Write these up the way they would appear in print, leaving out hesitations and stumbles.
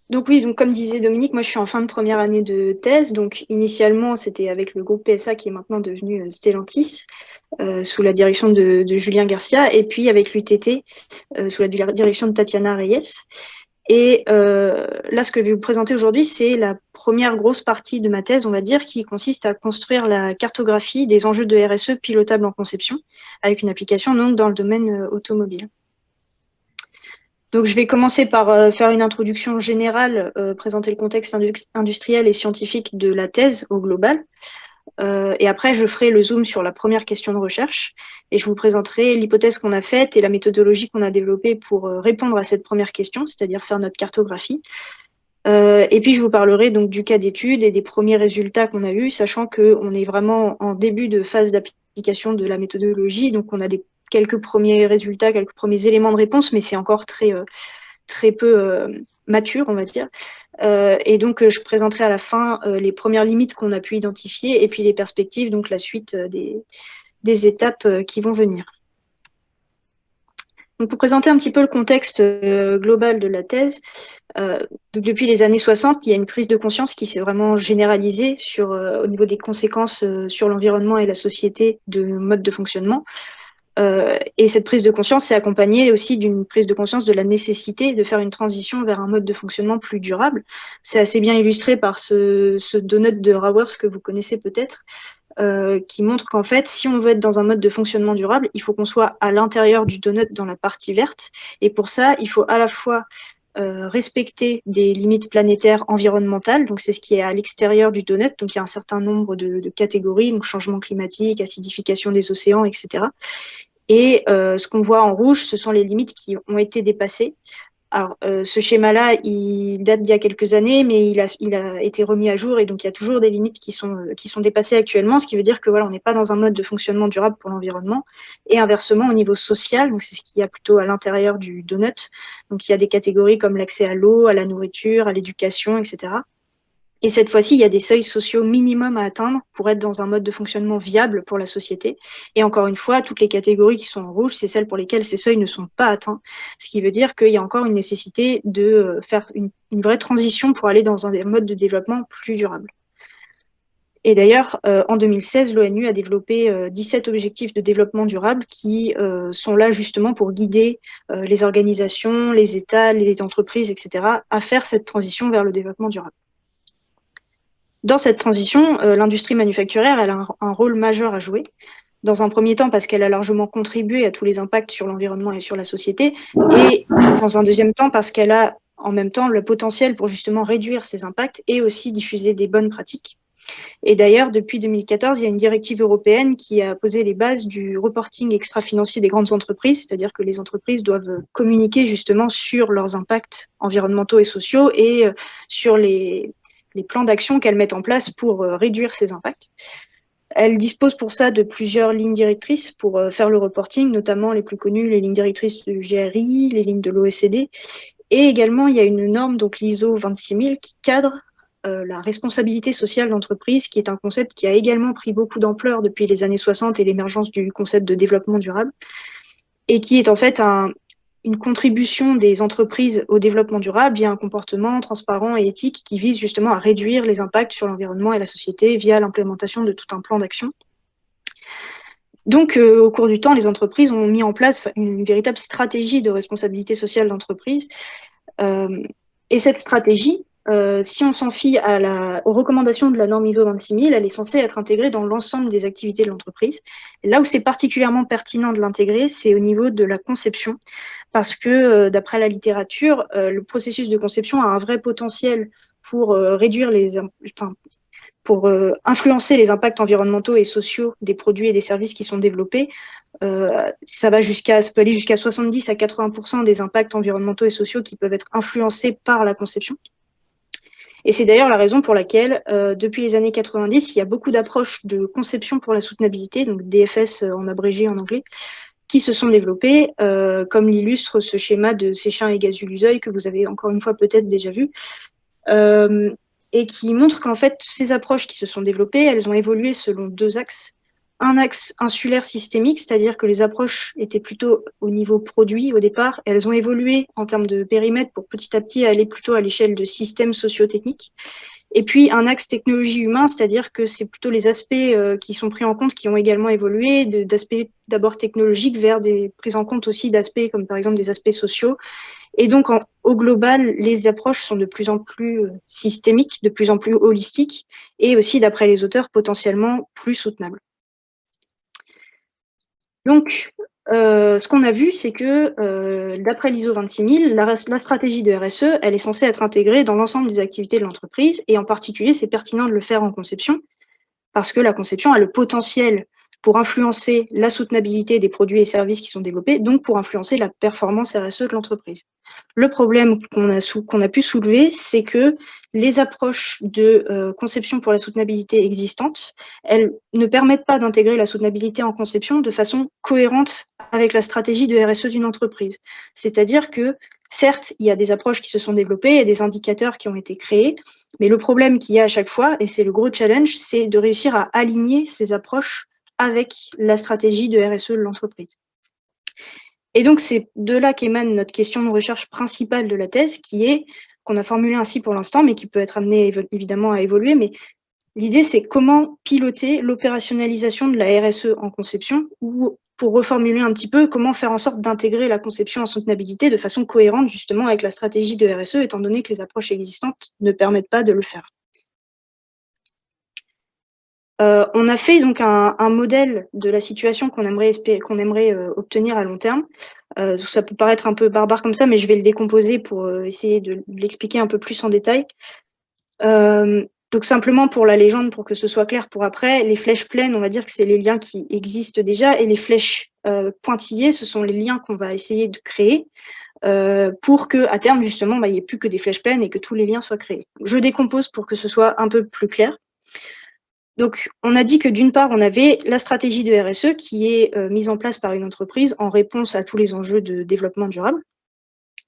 Donc oui, donc comme disait Dominique, moi je suis en fin de première année de thèse. Donc initialement, c'était avec le groupe PSA qui est maintenant devenu Stellantis, sous la direction de Julien Garcia, et puis avec l'UTT, sous la direction de Tatiana Reyes. Et là, ce que je vais vous présenter aujourd'hui, c'est la première grosse partie de ma thèse, on va dire, qui consiste à construire la cartographie des enjeux de RSE pilotables en conception, avec une application donc dans le domaine automobile. Donc, je vais commencer par faire une introduction générale, présenter le contexte industriel et scientifique de la thèse au global. Et après, je ferai le zoom sur la première question de recherche et je vous présenterai l'hypothèse qu'on a faite et la méthodologie qu'on a développée pour répondre à cette première question, c'est-à-dire faire notre cartographie. Et puis, je vous parlerai donc du cas d'étude et des premiers résultats qu'on a eus, sachant qu'on est vraiment en début de phase d'application de la méthodologie. Donc, on a quelques premiers résultats, quelques premiers éléments de réponse, mais c'est encore très peu mature, on va dire. Et donc, je présenterai à la fin les premières limites qu'on a pu identifier et puis les perspectives, donc la suite des étapes qui vont venir. Donc, pour présenter un petit peu le contexte global de la thèse, donc depuis les années 60, il y a une prise de conscience qui s'est vraiment généralisée au niveau des conséquences sur l'environnement et la société de nos modes de fonctionnement. Et cette prise de conscience s'est accompagnée aussi d'une prise de conscience de la nécessité de faire une transition vers un mode de fonctionnement plus durable. C'est assez bien illustré par ce donut de Raworth que vous connaissez peut-être, qui montre qu'en fait, si on veut être dans un mode de fonctionnement durable, il faut qu'on soit à l'intérieur du donut dans la partie verte. Et pour ça, il faut à la fois respecter des limites planétaires environnementales, donc c'est ce qui est à l'extérieur du donut, donc il y a un certain nombre de catégories, donc changement climatique, acidification des océans, etc. Et ce qu'on voit en rouge, ce sont les limites qui ont été dépassées. Alors, ce schéma-là, il date d'il y a quelques années, mais il a été remis à jour et donc il y a toujours des limites qui sont dépassées actuellement, ce qui veut dire que voilà, on n'est pas dans un mode de fonctionnement durable pour l'environnement. Et inversement, au niveau social, donc c'est ce qu'il y a plutôt à l'intérieur du donut. Donc, il y a des catégories comme l'accès à l'eau, à la nourriture, à l'éducation, etc. Et cette fois-ci, il y a des seuils sociaux minimums à atteindre pour être dans un mode de fonctionnement viable pour la société. Et encore une fois, toutes les catégories qui sont en rouge, c'est celles pour lesquelles ces seuils ne sont pas atteints. Ce qui veut dire qu'il y a encore une nécessité de faire une vraie transition pour aller dans un mode de développement plus durable. Et d'ailleurs, en 2016, l'ONU a développé 17 objectifs de développement durable qui sont là justement pour guider les organisations, les États, les entreprises, etc., à faire cette transition vers le développement durable. Dans cette transition, l'industrie manufacturière elle a un rôle majeur à jouer. Dans un premier temps, parce qu'elle a largement contribué à tous les impacts sur l'environnement et sur la société, et dans un deuxième temps, parce qu'elle a en même temps le potentiel pour justement réduire ces impacts et aussi diffuser des bonnes pratiques. Et d'ailleurs, depuis 2014, il y a une directive européenne qui a posé les bases du reporting extra-financier des grandes entreprises, c'est-à-dire que les entreprises doivent communiquer justement sur leurs impacts environnementaux et sociaux et sur les plans d'action qu'elles mettent en place pour réduire ces impacts. Elle dispose pour ça de plusieurs lignes directrices pour faire le reporting, notamment les plus connues, les lignes directrices du GRI, les lignes de l'OECD. Et également, il y a une norme, donc l'ISO 26000, qui cadre la responsabilité sociale d'entreprise, qui est un concept qui a également pris beaucoup d'ampleur depuis les années 60 et l'émergence du concept de développement durable, et qui est en fait une contribution des entreprises au développement durable via un comportement transparent et éthique qui vise justement à réduire les impacts sur l'environnement et la société via l'implémentation de tout un plan d'action. Donc, au cours du temps, les entreprises ont mis en place une véritable stratégie de responsabilité sociale d'entreprise. Et cette stratégie, si on s'en fie aux recommandations de la norme ISO 26000, elle est censée être intégrée dans l'ensemble des activités de l'entreprise. Là où c'est particulièrement pertinent de l'intégrer, c'est au niveau de la conception, parce que d'après la littérature, le processus de conception a un vrai potentiel pour influencer les impacts environnementaux et sociaux des produits et des services qui sont développés. Ça peut aller jusqu'à 70 à 80% des impacts environnementaux et sociaux qui peuvent être influencés par la conception. Et c'est d'ailleurs la raison pour laquelle, depuis les années 90, il y a beaucoup d'approches de conception pour la soutenabilité, donc DFS en abrégé en anglais, qui se sont développées, comme l'illustre ce schéma de Séchin et Gazuluzoy que vous avez encore une fois peut-être déjà vu, et qui montre qu'en fait, ces approches qui se sont développées, elles ont évolué selon deux axes. un axe insulaire systémique, c'est-à-dire que les approches étaient plutôt au niveau produit au départ. Elles ont évolué en termes de périmètre pour petit à petit aller plutôt à l'échelle de systèmes socio-techniques. Et puis un axe technologie humain, c'est-à-dire que c'est plutôt les aspects qui sont pris en compte qui ont également évolué, d'aspects d'abord technologiques vers des prises en compte aussi d'aspects comme par exemple des aspects sociaux. Et donc au global, les approches sont de plus en plus systémiques, de plus en plus holistiques et aussi, d'après les auteurs, potentiellement plus soutenables. Donc, ce qu'on a vu, c'est que d'après l'ISO 26000, la stratégie de RSE, elle est censée être intégrée dans l'ensemble des activités de l'entreprise et en particulier, c'est pertinent de le faire en conception parce que la conception a le potentiel pour influencer la soutenabilité des produits et services qui sont développés, donc pour influencer la performance RSE de l'entreprise. Le problème qu'on a pu soulever, c'est que les approches de conception pour la soutenabilité existantes, elles ne permettent pas d'intégrer la soutenabilité en conception de façon cohérente avec la stratégie de RSE d'une entreprise. C'est-à-dire que, certes, il y a des approches qui se sont développées et des indicateurs qui ont été créés, mais le problème qu'il y a à chaque fois, et c'est le gros challenge, c'est de réussir à aligner ces approches avec la stratégie de RSE de l'entreprise. Et donc, c'est de là qu'émane notre question de recherche principale de la thèse, qui est, qu'on a formulée ainsi pour l'instant, mais qui peut être amenée évidemment à évoluer, mais l'idée, c'est comment piloter l'opérationnalisation de la RSE en conception, ou pour reformuler un petit peu, comment faire en sorte d'intégrer la conception en soutenabilité de façon cohérente justement avec la stratégie de RSE, étant donné que les approches existantes ne permettent pas de le faire. On a fait donc un modèle de la situation qu'on aimerait obtenir à long terme. Ça peut paraître un peu barbare comme ça, mais je vais le décomposer pour essayer de l'expliquer un peu plus en détail. Donc simplement pour la légende, pour que ce soit clair pour après, les flèches pleines, on va dire que c'est les liens qui existent déjà, et les flèches pointillées, ce sont les liens qu'on va essayer de créer pour qu'à terme, justement, il n'y ait plus que des flèches pleines et que tous les liens soient créés. Je décompose pour que ce soit un peu plus clair. Donc, on a dit que d'une part, on avait la stratégie de RSE qui est mise en place par une entreprise en réponse à tous les enjeux de développement durable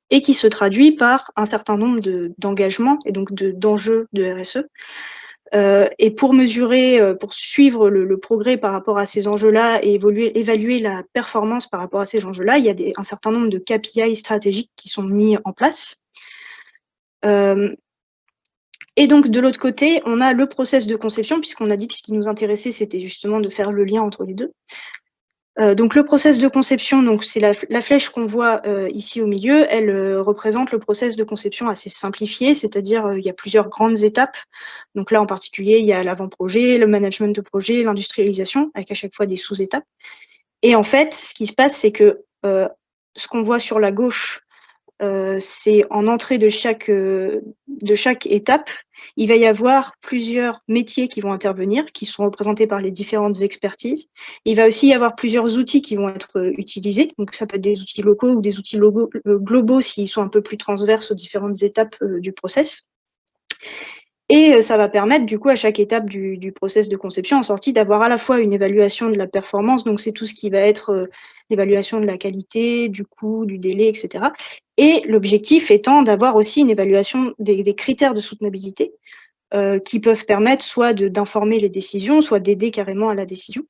et qui se traduit par un certain nombre d'engagements et donc d'enjeux de RSE. Et pour mesurer, pour suivre le progrès par rapport à ces enjeux-là et évaluer la performance par rapport à ces enjeux-là, il y a un certain nombre de KPI stratégiques qui sont mis en place. Et donc, de l'autre côté, on a le process de conception, puisqu'on a dit que ce qui nous intéressait, c'était justement de faire le lien entre les deux. Donc, le process de conception, donc c'est la flèche qu'on voit ici au milieu, elle représente le process de conception assez simplifié, c'est-à-dire il y a plusieurs grandes étapes. Donc là, en particulier, il y a l'avant-projet, le management de projet, l'industrialisation, avec à chaque fois des sous-étapes. Et en fait, ce qui se passe, c'est que ce qu'on voit sur la gauche, c'est en entrée de chaque étape, il va y avoir plusieurs métiers qui vont intervenir, qui sont représentés par les différentes expertises. Il va aussi y avoir plusieurs outils qui vont être utilisés. Donc, ça peut être des outils locaux ou des outils globaux s'ils sont un peu plus transverses aux différentes étapes du process. Et ça va permettre, du coup, à chaque étape du process de conception en sortie, d'avoir à la fois une évaluation de la performance, donc c'est tout ce qui va être l'évaluation de la qualité, du coût, du délai, etc. Et l'objectif étant d'avoir aussi une évaluation des critères de soutenabilité qui peuvent permettre soit d'informer les décisions, soit d'aider carrément à la décision.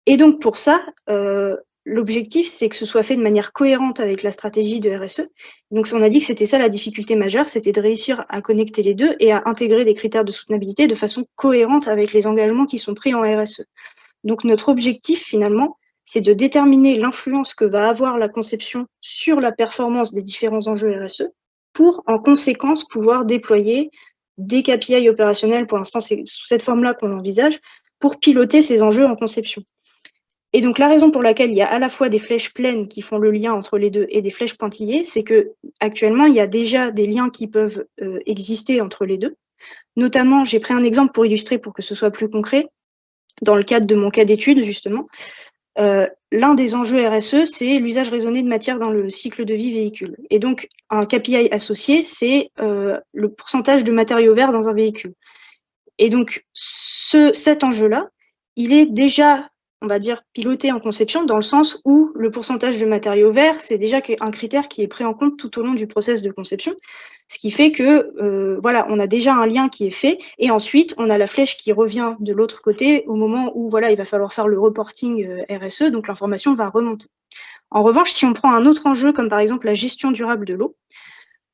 Et donc, pour ça, l'objectif, c'est que ce soit fait de manière cohérente avec la stratégie de RSE. Donc, on a dit que c'était ça la difficulté majeure, c'était de réussir à connecter les deux et à intégrer des critères de soutenabilité de façon cohérente avec les engagements qui sont pris en RSE. Donc, notre objectif, finalement, c'est de déterminer l'influence que va avoir la conception sur la performance des différents enjeux RSE pour, en conséquence, pouvoir déployer des KPI opérationnels. Pour l'instant, c'est sous cette forme-là qu'on envisage, pour piloter ces enjeux en conception. Et donc, la raison pour laquelle il y a à la fois des flèches pleines qui font le lien entre les deux et des flèches pointillées, c'est que actuellement, il y a déjà des liens qui peuvent exister entre les deux. Notamment, j'ai pris un exemple pour illustrer, pour que ce soit plus concret. Dans le cadre de mon cas d'étude, justement, l'un des enjeux RSE, c'est l'usage raisonné de matière dans le cycle de vie véhicule. Et donc, un KPI associé, c'est le pourcentage de matériaux verts dans un véhicule. Et donc, cet enjeu-là, il est déjà on va dire, piloté en conception, dans le sens où le pourcentage de matériaux verts, c'est déjà un critère qui est pris en compte tout au long du process de conception, ce qui fait que, voilà, on a déjà un lien qui est fait, et ensuite, on a la flèche qui revient de l'autre côté au moment où, voilà, il va falloir faire le reporting RSE, donc l'information va remonter. En revanche, si on prend un autre enjeu, comme par exemple la gestion durable de l'eau,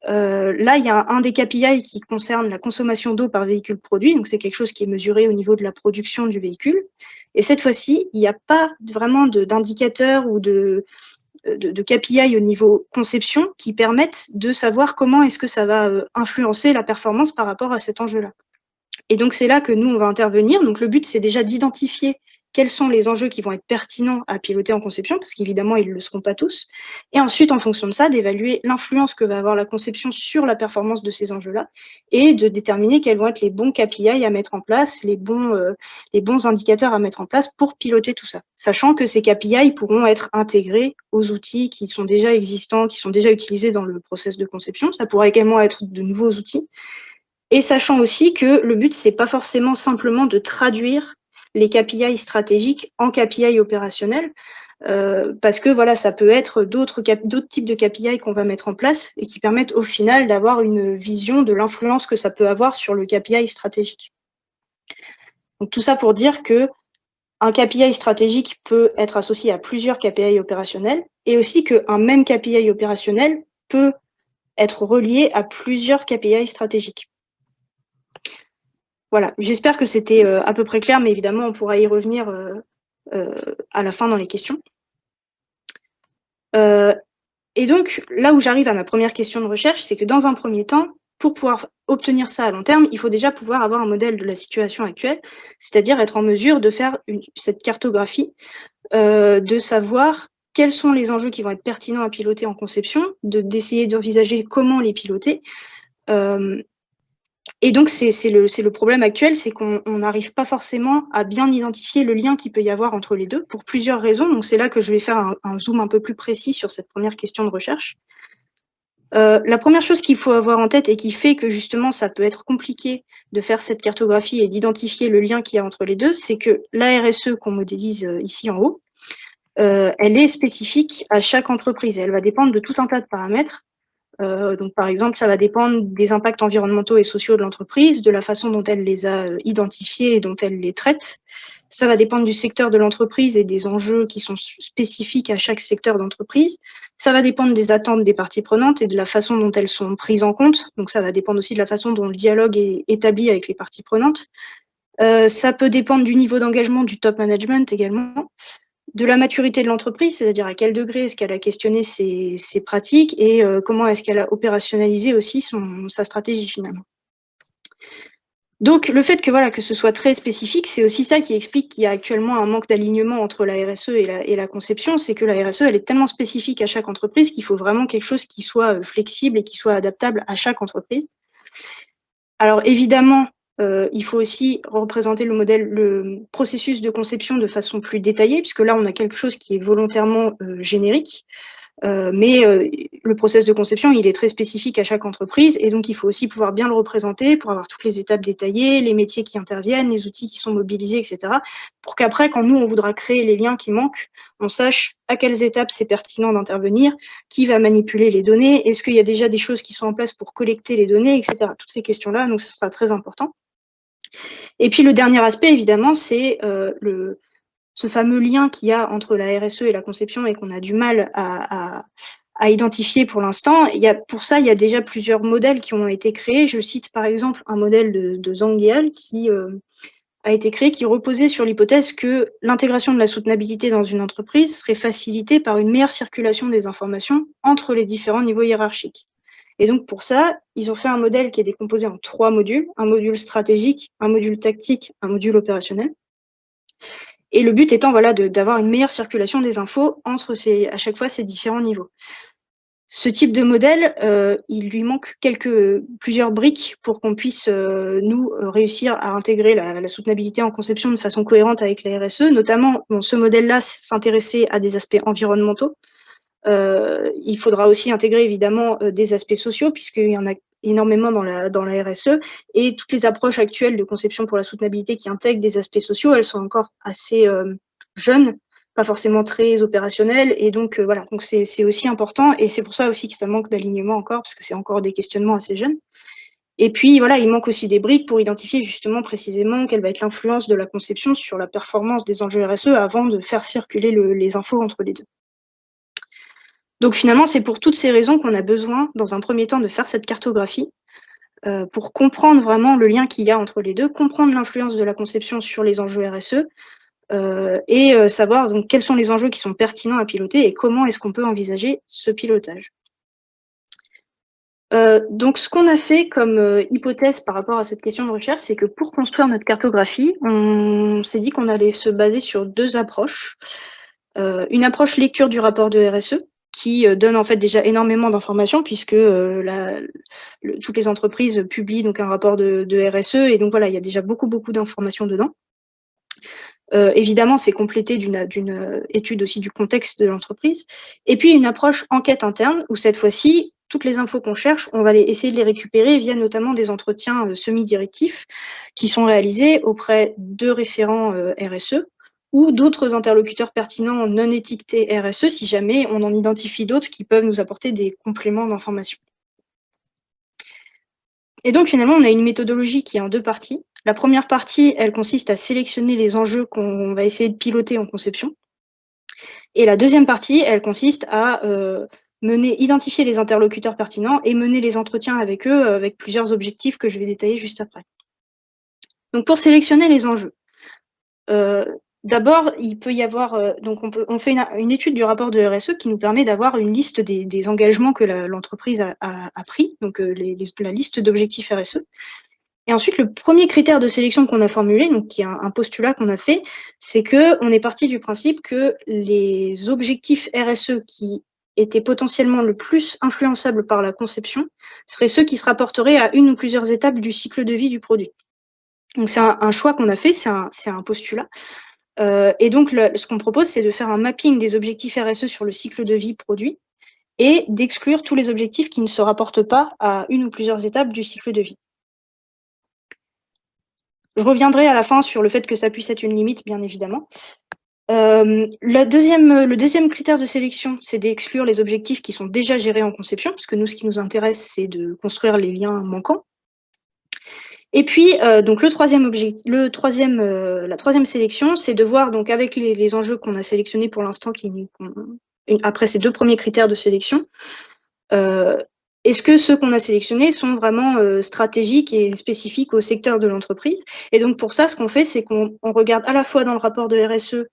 là, il y a un des KPI qui concerne la consommation d'eau par véhicule produit, donc c'est quelque chose qui est mesuré au niveau de la production du véhicule. Et cette fois-ci, il n'y a pas vraiment d'indicateur ou de KPI au niveau conception qui permettent de savoir comment est-ce que ça va influencer la performance par rapport à cet enjeu-là. Et donc, c'est là que nous, on va intervenir. Donc, le but, c'est déjà d'identifier quels sont les enjeux qui vont être pertinents à piloter en conception, parce qu'évidemment, ils ne le seront pas tous. Et ensuite, en fonction de ça, d'évaluer l'influence que va avoir la conception sur la performance de ces enjeux-là et de déterminer quels vont être les bons KPI à mettre en place, les bons indicateurs à mettre en place pour piloter tout ça. Sachant que ces KPI pourront être intégrés aux outils qui sont déjà existants, qui sont déjà utilisés dans le process de conception. Ça pourra également être de nouveaux outils. Et sachant aussi que le but, c'est pas forcément simplement de traduire les KPI stratégiques en KPI opérationnels, parce que voilà, ça peut être d'autres types de KPI qu'on va mettre en place et qui permettent au final d'avoir une vision de l'influence que ça peut avoir sur le KPI stratégique. Donc tout ça pour dire que un KPI stratégique peut être associé à plusieurs KPI opérationnels et aussi qu'un même KPI opérationnel peut être relié à plusieurs KPI stratégiques. Voilà, j'espère que c'était à peu près clair, mais évidemment, on pourra y revenir à la fin dans les questions. Et donc, là où j'arrive à ma première question de recherche, c'est que dans un premier temps, pour pouvoir obtenir ça à long terme, il faut déjà pouvoir avoir un modèle de la situation actuelle, c'est-à-dire être en mesure de faire cette cartographie, de savoir quels sont les enjeux qui vont être pertinents à piloter en conception, d'essayer d'envisager comment les piloter. Et donc, c'est le problème actuel, c'est qu'on n'arrive pas forcément à bien identifier le lien qu'il peut y avoir entre les deux, pour plusieurs raisons. Donc, c'est là que je vais faire un zoom un peu plus précis sur cette première question de recherche. La première chose qu'il faut avoir en tête et qui fait que justement ça peut être compliqué de faire cette cartographie et d'identifier le lien qu'il y a entre les deux, c'est que la RSE qu'on modélise ici en haut, elle est spécifique à chaque entreprise. Elle va dépendre de tout un tas de paramètres. Donc, par exemple, ça va dépendre des impacts environnementaux et sociaux de l'entreprise, de la façon dont elle les a identifiés et dont elle les traite. Ça va dépendre du secteur de l'entreprise et des enjeux qui sont spécifiques à chaque secteur d'entreprise. Ça va dépendre des attentes des parties prenantes et de la façon dont elles sont prises en compte. Donc, ça va dépendre aussi de la façon dont le dialogue est établi avec les parties prenantes. Ça peut dépendre du niveau d'engagement du top management également, de la maturité de l'entreprise, c'est-à-dire à quel degré est-ce qu'elle a questionné ses pratiques et comment est-ce qu'elle a opérationnalisé aussi sa stratégie finalement. Donc le fait que ce soit très spécifique, c'est aussi ça qui explique qu'il y a actuellement un manque d'alignement entre la RSE et la conception, c'est que la RSE elle est tellement spécifique à chaque entreprise qu'il faut vraiment quelque chose qui soit flexible et qui soit adaptable à chaque entreprise. Alors évidemment, il faut aussi représenter le processus de conception de façon plus détaillée, puisque là, on a quelque chose qui est volontairement générique, mais le process de conception, il est très spécifique à chaque entreprise, et donc il faut aussi pouvoir bien le représenter pour avoir toutes les étapes détaillées, les métiers qui interviennent, les outils qui sont mobilisés, etc., pour qu'après, quand nous, on voudra créer les liens qui manquent, on sache à quelles étapes c'est pertinent d'intervenir, qui va manipuler les données, est-ce qu'il y a déjà des choses qui sont en place pour collecter les données, etc. Toutes ces questions-là, donc ce sera très important. Et puis le dernier aspect, évidemment, c'est ce fameux lien qu'il y a entre la RSE et la conception et qu'on a du mal à identifier pour l'instant. Pour ça, il y a déjà plusieurs modèles qui ont été créés. Je cite par exemple un modèle de Zhang et al. Qui a été créé, qui reposait sur l'hypothèse que l'intégration de la soutenabilité dans une entreprise serait facilitée par une meilleure circulation des informations entre les différents niveaux hiérarchiques. Et donc, pour ça, ils ont fait un modèle qui est décomposé en 3 modules, un module stratégique, un module tactique, un module opérationnel. Et le but étant d'avoir une meilleure circulation des infos entre à chaque fois ces différents niveaux. Ce type de modèle, il lui manque plusieurs briques pour qu'on puisse, nous, réussir à intégrer la soutenabilité en conception de façon cohérente avec la RSE. Notamment, ce modèle-là s'intéressait à des aspects environnementaux. Il faudra aussi intégrer évidemment des aspects sociaux, puisqu'il y en a énormément dans la RSE, et toutes les approches actuelles de conception pour la soutenabilité qui intègrent des aspects sociaux, elles sont encore assez jeunes, pas forcément très opérationnels, et donc voilà, donc c'est aussi important, et c'est pour ça aussi que ça manque d'alignement encore, parce que c'est encore des questionnements assez jeunes. Et puis voilà, il manque aussi des briques pour identifier justement précisément quelle va être l'influence de la conception sur la performance des enjeux RSE avant de faire circuler les infos entre les deux. Donc finalement, c'est pour toutes ces raisons qu'on a besoin, dans un premier temps, de faire cette cartographie, pour comprendre vraiment le lien qu'il y a entre les deux, comprendre l'influence de la conception sur les enjeux RSE, et savoir donc quels sont les enjeux qui sont pertinents à piloter et comment est-ce qu'on peut envisager ce pilotage. Donc ce qu'on a fait comme hypothèse par rapport à cette question de recherche, c'est que pour construire notre cartographie, on s'est dit qu'on allait se baser sur deux approches. Une approche lecture du rapport de RSE, qui donne en fait déjà énormément d'informations, puisque toutes les entreprises publient donc un rapport de RSE, et donc voilà, il y a déjà beaucoup d'informations dedans. Évidemment, c'est complété d'une étude aussi du contexte de l'entreprise. Et puis une approche enquête interne, où cette fois-ci, toutes les infos qu'on cherche, on va essayer de les récupérer via notamment des entretiens semi-directifs qui sont réalisés auprès de référents RSE ou d'autres interlocuteurs pertinents non étiquetés RSE, si jamais on en identifie d'autres qui peuvent nous apporter des compléments d'information. Et donc finalement, on a une méthodologie qui est en deux parties. La première partie, elle consiste à sélectionner les enjeux qu'on va essayer de piloter en conception. Et la deuxième partie, elle consiste à identifier les interlocuteurs pertinents et mener les entretiens avec eux, avec plusieurs objectifs que je vais détailler juste après. Donc pour sélectionner les enjeux, d'abord, il peut y avoir, donc on fait une étude du rapport de RSE qui nous permet d'avoir une liste des engagements que l'entreprise a pris, donc la liste d'objectifs RSE. Et ensuite, le premier critère de sélection qu'on a formulé, donc qui est un postulat qu'on a fait, c'est qu'on est parti du principe que les objectifs RSE qui étaient potentiellement le plus influençables par la conception seraient ceux qui se rapporteraient à une ou plusieurs étapes du cycle de vie du produit. Donc c'est un choix qu'on a fait, c'est un postulat. Et donc ce qu'on propose, c'est de faire un mapping des objectifs RSE sur le cycle de vie produit et d'exclure tous les objectifs qui ne se rapportent pas à une ou plusieurs étapes du cycle de vie. Je reviendrai à la fin sur le fait que ça puisse être une limite, bien évidemment. Le deuxième critère de sélection, c'est d'exclure les objectifs qui sont déjà gérés en conception, parce que nous, ce qui nous intéresse, c'est de construire les liens manquants. Et puis, donc la troisième sélection, c'est de voir, donc avec les enjeux qu'on a sélectionnés pour l'instant, après ces deux premiers critères de sélection, est-ce que ceux qu'on a sélectionnés sont vraiment stratégiques et spécifiques au secteur de l'entreprise? Et donc pour ça, ce qu'on fait, c'est qu'on regarde à la fois dans le rapport de RSE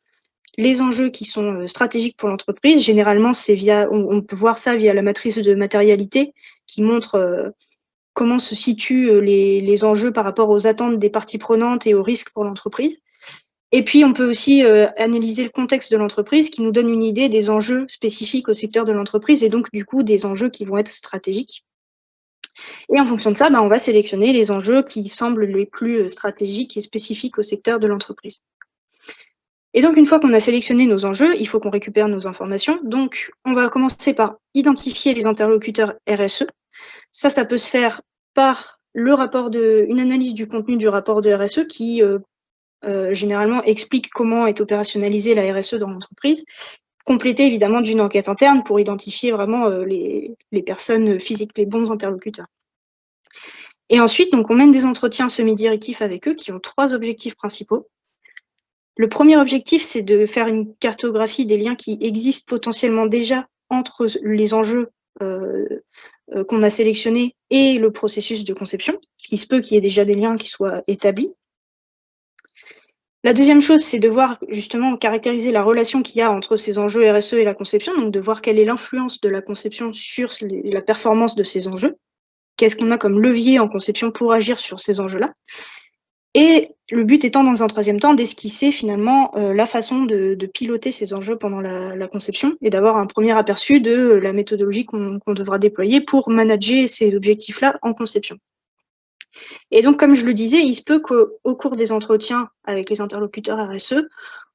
les enjeux qui sont stratégiques pour l'entreprise. Généralement, on peut voir ça via la matrice de matérialité qui montre comment se situent les enjeux par rapport aux attentes des parties prenantes et aux risques pour l'entreprise. Et puis, on peut aussi analyser le contexte de l'entreprise qui nous donne une idée des enjeux spécifiques au secteur de l'entreprise et donc, du coup, des enjeux qui vont être stratégiques. Et en fonction de ça, on va sélectionner les enjeux qui semblent les plus stratégiques et spécifiques au secteur de l'entreprise. Et donc, une fois qu'on a sélectionné nos enjeux, il faut qu'on récupère nos informations. Donc, on va commencer par identifier les interlocuteurs RSE. Ça peut se faire par une analyse du contenu du rapport de RSE qui généralement explique comment est opérationnalisée la RSE dans l'entreprise, complétée évidemment d'une enquête interne pour identifier vraiment les personnes physiques, les bons interlocuteurs. Et ensuite, donc, on mène des entretiens semi-directifs avec eux qui ont trois objectifs principaux. Le premier objectif, c'est de faire une cartographie des liens qui existent potentiellement déjà entre les enjeux qu'on a sélectionnés et le processus de conception, ce qui se peut qu'il y ait déjà des liens qui soient établis. La deuxième chose, c'est de voir justement caractériser la relation qu'il y a entre ces enjeux RSE et la conception, donc de voir quelle est l'influence de la conception sur la performance de ces enjeux. Qu'est-ce qu'on a comme levier en conception pour agir sur ces enjeux-là? Et le but étant, dans un troisième temps, d'esquisser finalement la façon de piloter ces enjeux pendant la conception et d'avoir un premier aperçu de la méthodologie qu'on devra déployer pour manager ces objectifs-là en conception. Et donc, comme je le disais, il se peut qu'au cours des entretiens avec les interlocuteurs RSE,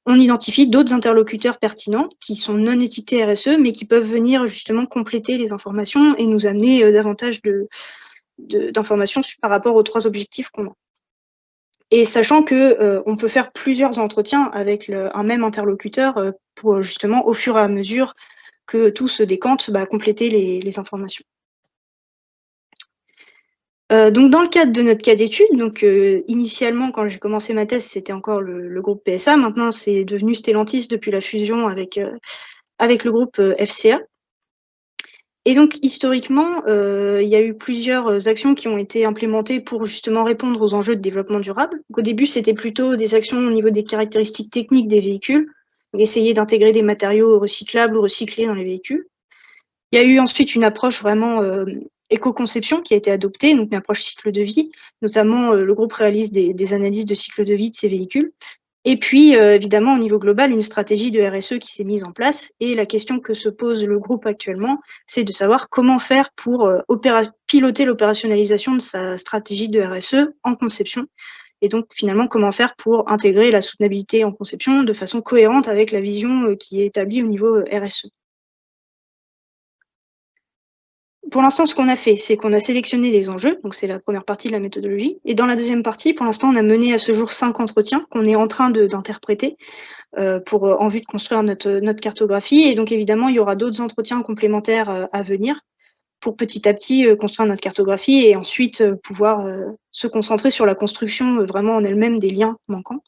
on identifie d'autres interlocuteurs pertinents qui sont non étiquetés RSE, mais qui peuvent venir justement compléter les informations et nous amener davantage d'informations par rapport aux trois objectifs qu'on a. Et sachant que on peut faire plusieurs entretiens avec un même interlocuteur pour justement, au fur et à mesure que tout se décante, compléter les informations. Donc dans le cadre de notre cas d'étude, donc initialement quand j'ai commencé ma thèse, c'était encore le groupe PSA. Maintenant, c'est devenu Stellantis depuis la fusion avec le groupe FCA. Et donc historiquement, il y a eu plusieurs actions qui ont été implémentées pour justement répondre aux enjeux de développement durable. Donc, au début, c'était plutôt des actions au niveau des caractéristiques techniques des véhicules, donc essayer d'intégrer des matériaux recyclables ou recyclés dans les véhicules. Il y a eu ensuite une approche vraiment éco-conception qui a été adoptée, donc une approche cycle de vie. Notamment, le groupe réalise des analyses de cycle de vie de ces véhicules. Et puis, évidemment, au niveau global, une stratégie de RSE qui s'est mise en place. Et la question que se pose le groupe actuellement, c'est de savoir comment faire pour piloter l'opérationnalisation de sa stratégie de RSE en conception. Et donc, finalement, comment faire pour intégrer la soutenabilité en conception de façon cohérente avec la vision qui est établie au niveau RSE. Pour l'instant, ce qu'on a fait, c'est qu'on a sélectionné les enjeux, donc c'est la première partie de la méthodologie. Et dans la deuxième partie, pour l'instant, on a mené à ce jour 5 entretiens qu'on est en train d'interpréter en vue de construire notre cartographie. Et donc, évidemment, il y aura d'autres entretiens complémentaires à venir pour petit à petit construire notre cartographie et ensuite pouvoir se concentrer sur la construction vraiment en elle-même des liens manquants.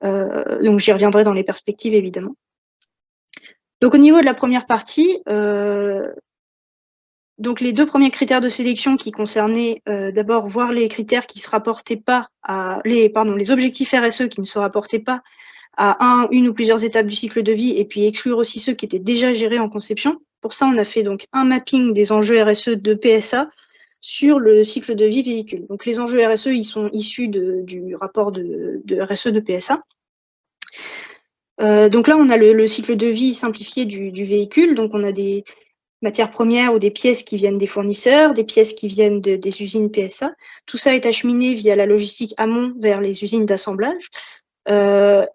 Donc, j'y reviendrai dans les perspectives, évidemment. Donc, au niveau de la première partie, donc les deux premiers critères de sélection qui concernaient d'abord voir les critères qui se rapportaient pas à les objectifs RSE qui ne se rapportaient pas à une ou plusieurs étapes du cycle de vie et puis exclure aussi ceux qui étaient déjà gérés en conception. Pour ça, on a fait donc un mapping des enjeux RSE de PSA sur le cycle de vie véhicule. Donc les enjeux RSE, ils sont issus du rapport de RSE de PSA. Donc là, on a le cycle de vie simplifié du véhicule. Donc on a des matières premières ou des pièces qui viennent des fournisseurs, des pièces qui viennent des usines PSA. Tout ça est acheminé via la logistique amont vers les usines d'assemblage. D'ailleurs,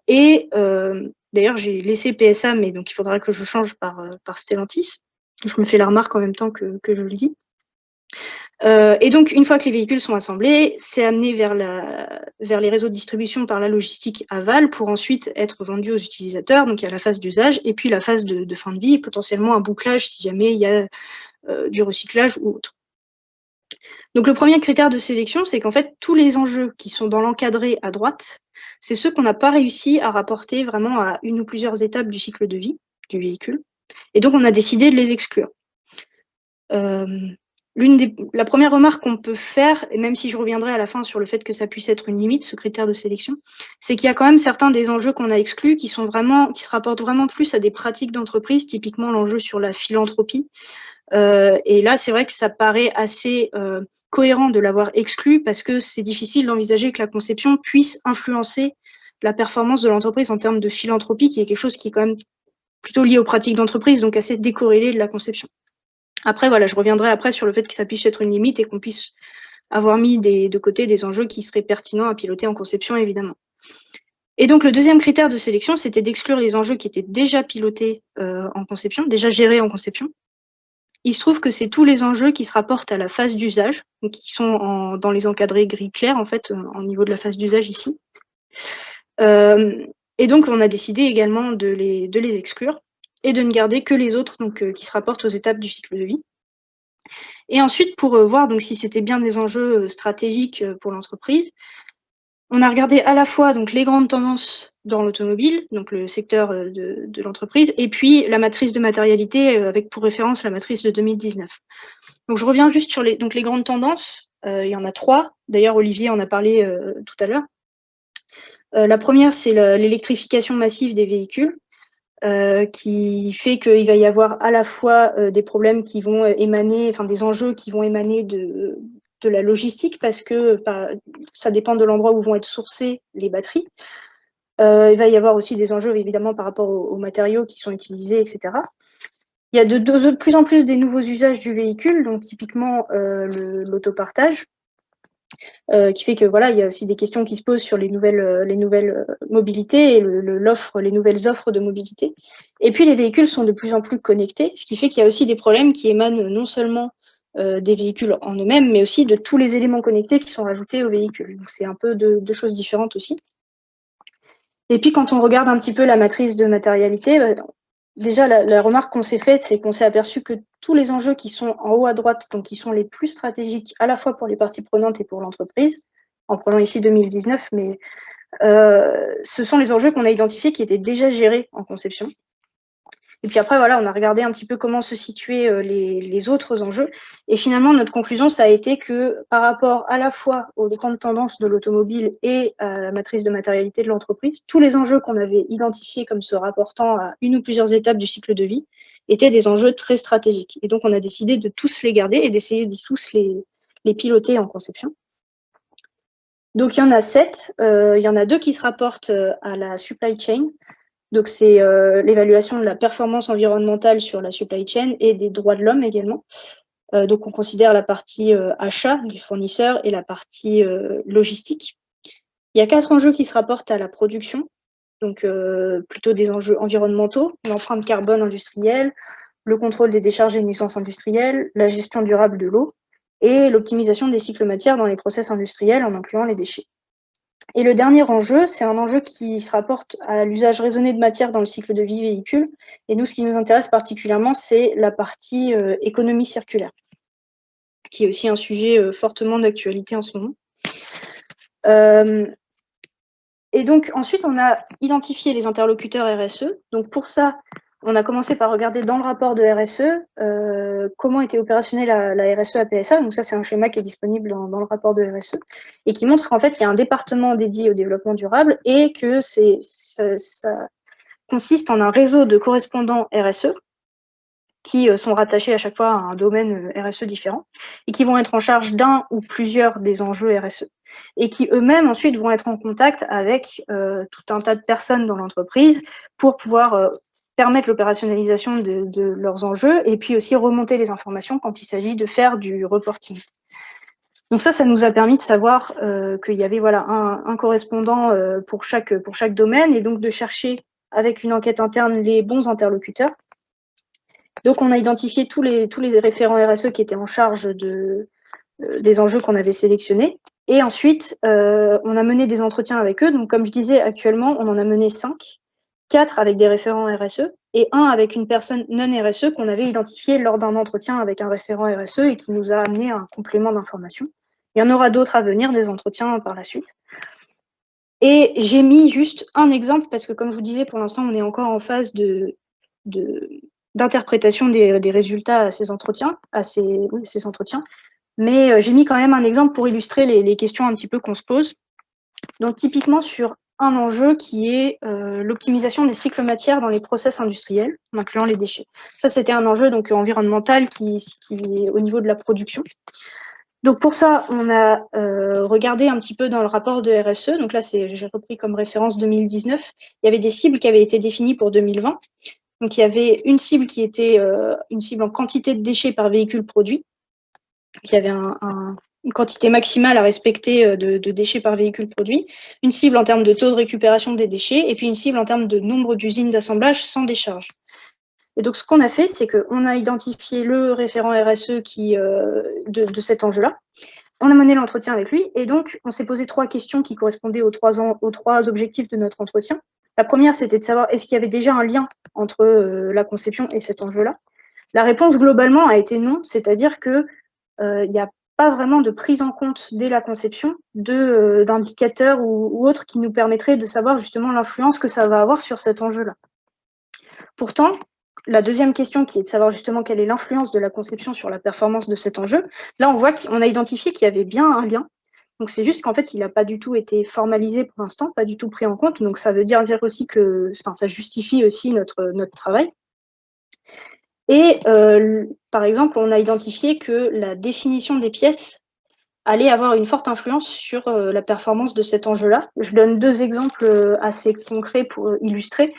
j'ai laissé PSA, mais donc il faudra que je change par Stellantis. Je me fais la remarque en même temps que je le dis. Et donc, une fois que les véhicules sont assemblés, c'est amené vers les réseaux de distribution par la logistique aval pour ensuite être vendu aux utilisateurs. Donc, il y a la phase d'usage et puis la phase de fin de vie, et potentiellement un bouclage si jamais il y a du recyclage ou autre. Donc, le premier critère de sélection, c'est qu'en fait, tous les enjeux qui sont dans l'encadré à droite, c'est ceux qu'on n'a pas réussi à rapporter vraiment à une ou plusieurs étapes du cycle de vie du véhicule. Et donc, on a décidé de les exclure. La première remarque qu'on peut faire, et même si je reviendrai à la fin sur le fait que ça puisse être une limite, ce critère de sélection, c'est qu'il y a quand même certains des enjeux qu'on a exclus qui se rapportent vraiment plus à des pratiques d'entreprise, typiquement l'enjeu sur la philanthropie. Et là, c'est vrai que ça paraît assez cohérent de l'avoir exclu parce que c'est difficile d'envisager que la conception puisse influencer la performance de l'entreprise en termes de philanthropie, qui est quelque chose qui est quand même plutôt lié aux pratiques d'entreprise, donc assez décorrélé de la conception. Après, voilà, je reviendrai après sur le fait que ça puisse être une limite et qu'on puisse avoir mis de côté des enjeux qui seraient pertinents à piloter en conception, évidemment. Et donc, le deuxième critère de sélection, c'était d'exclure les enjeux qui étaient déjà pilotés en conception, déjà gérés en conception. Il se trouve que c'est tous les enjeux qui se rapportent à la phase d'usage, donc qui sont dans les encadrés gris clair, en fait, au niveau de la phase d'usage ici. Et donc, on a décidé également de les exclure et de ne garder que les autres donc, qui se rapportent aux étapes du cycle de vie. Et ensuite, pour voir donc, si c'était bien des enjeux stratégiques pour l'entreprise, on a regardé à la fois donc, les grandes tendances dans l'automobile, donc le secteur de l'entreprise, et puis la matrice de matérialité avec pour référence la matrice de 2019. Donc je reviens juste sur les grandes tendances. Il y en a 3. D'ailleurs, Olivier en a parlé tout à l'heure. La première, c'est l'électrification massive des véhicules. Qui fait qu'il va y avoir à la fois des problèmes qui vont émaner, enfin des enjeux qui vont émaner de la logistique parce que ça dépend de l'endroit où vont être sourcées les batteries. Il va y avoir aussi des enjeux évidemment par rapport aux matériaux qui sont utilisés, etc. Il y a de plus en plus des nouveaux usages du véhicule, donc typiquement l'autopartage. Qui fait que voilà, il y a aussi des questions qui se posent sur les nouvelles mobilités et les nouvelles offres de mobilité. Et puis les véhicules sont de plus en plus connectés, ce qui fait qu'il y a aussi des problèmes qui émanent non seulement des véhicules en eux-mêmes, mais aussi de tous les éléments connectés qui sont rajoutés aux véhicules. Donc c'est un peu deux choses différentes aussi. Et puis quand on regarde un petit peu la matrice de matérialité, déjà la remarque qu'on s'est faite, c'est qu'on s'est aperçu que tous les enjeux qui sont en haut à droite, donc qui sont les plus stratégiques à la fois pour les parties prenantes et pour l'entreprise, en prenant ici 2019, mais ce sont les enjeux qu'on a identifiés qui étaient déjà gérés en conception. Et puis après, voilà, on a regardé un petit peu comment se situaient les autres enjeux. Et finalement, notre conclusion, ça a été que par rapport à la fois aux grandes tendances de l'automobile et à la matrice de matérialité de l'entreprise, tous les enjeux qu'on avait identifiés comme se rapportant à une ou plusieurs étapes du cycle de vie étaient des enjeux très stratégiques. Et donc, on a décidé de tous les garder et d'essayer de tous les piloter en conception. Donc, il y en a 7. Il y en a 2 qui se rapportent à la supply chain. Donc, c'est l'évaluation de la performance environnementale sur la supply chain et des droits de l'homme également. Donc, on considère la partie achat du fournisseur et la partie logistique. Il y a 4 enjeux qui se rapportent à la production, donc plutôt des enjeux environnementaux, l'empreinte carbone industrielle, le contrôle des décharges et nuisances industrielles, la gestion durable de l'eau et l'optimisation des cycles matières dans les process industriels en incluant les déchets. Et le dernier enjeu, c'est un enjeu qui se rapporte à l'usage raisonné de matière dans le cycle de vie véhicule. Et nous, ce qui nous intéresse particulièrement, c'est la partie économie circulaire, qui est aussi un sujet fortement d'actualité en ce moment. Et donc, ensuite, on a identifié les interlocuteurs RSE. Donc, pour ça, on a commencé par regarder dans le rapport de RSE comment était opérationnelle la RSE à PSA. Donc ça, c'est un schéma qui est disponible dans le rapport de RSE et qui montre qu'en fait, il y a un département dédié au développement durable et que ça consiste en un réseau de correspondants RSE qui sont rattachés à chaque fois à un domaine RSE différent et qui vont être en charge d'un ou plusieurs des enjeux RSE et qui eux-mêmes ensuite vont être en contact avec tout un tas de personnes dans l'entreprise pour pouvoir permettre l'opérationnalisation de leurs enjeux et puis aussi remonter les informations quand il s'agit de faire du reporting. Donc ça nous a permis de savoir qu'il y avait voilà, un correspondant pour chaque domaine et donc de chercher avec une enquête interne les bons interlocuteurs. Donc on a identifié tous les référents RSE qui étaient en charge des enjeux qu'on avait sélectionnés. Et ensuite, on a mené des entretiens avec eux. Donc comme je disais, actuellement, on en a mené 5. 4 avec des référents RSE et 1 avec une personne non RSE qu'on avait identifiée lors d'un entretien avec un référent RSE et qui nous a amené un complément d'information. Il y en aura d'autres à venir, des entretiens par la suite. Et j'ai mis juste un exemple parce que, comme je vous disais, pour l'instant, on est encore en phase d'interprétation des résultats à ces entretiens, mais j'ai mis quand même un exemple pour illustrer les questions un petit peu qu'on se pose. Donc, typiquement sur un enjeu qui est l'optimisation des cycles matières dans les process industriels, en incluant les déchets. Ça, c'était un enjeu donc environnemental qui est au niveau de la production. Donc pour ça, on a regardé un petit peu dans le rapport de RSE. Donc là, j'ai repris comme référence 2019. Il y avait des cibles qui avaient été définies pour 2020. Donc il y avait une cible qui était une cible en quantité de déchets par véhicule produit. Donc, il y avait une quantité maximale à respecter de déchets par véhicule produit, une cible en termes de taux de récupération des déchets, et puis une cible en termes de nombre d'usines d'assemblage sans décharge. Et donc, ce qu'on a fait, c'est qu'on a identifié le référent RSE de cet enjeu-là. On a mené l'entretien avec lui, et donc, on s'est posé 3 questions qui correspondaient aux 3 objectifs de notre entretien. La première, c'était de savoir est-ce qu'il y avait déjà un lien entre la conception et cet enjeu-là. La réponse, globalement, a été non, c'est-à-dire que il n'y a pas vraiment de prise en compte dès la conception d'indicateurs ou autres qui nous permettraient de savoir justement l'influence que ça va avoir sur cet enjeu-là. Pourtant, la deuxième question qui est de savoir justement quelle est l'influence de la conception sur la performance de cet enjeu, là on voit qu'on a identifié qu'il y avait bien un lien. Donc c'est juste qu'en fait il n'a pas du tout été formalisé pour l'instant, pas du tout pris en compte, donc ça veut dire aussi que ça justifie aussi notre travail. Et par exemple, on a identifié que la définition des pièces allait avoir une forte influence sur la performance de cet enjeu-là. Je donne 2 exemples assez concrets pour illustrer.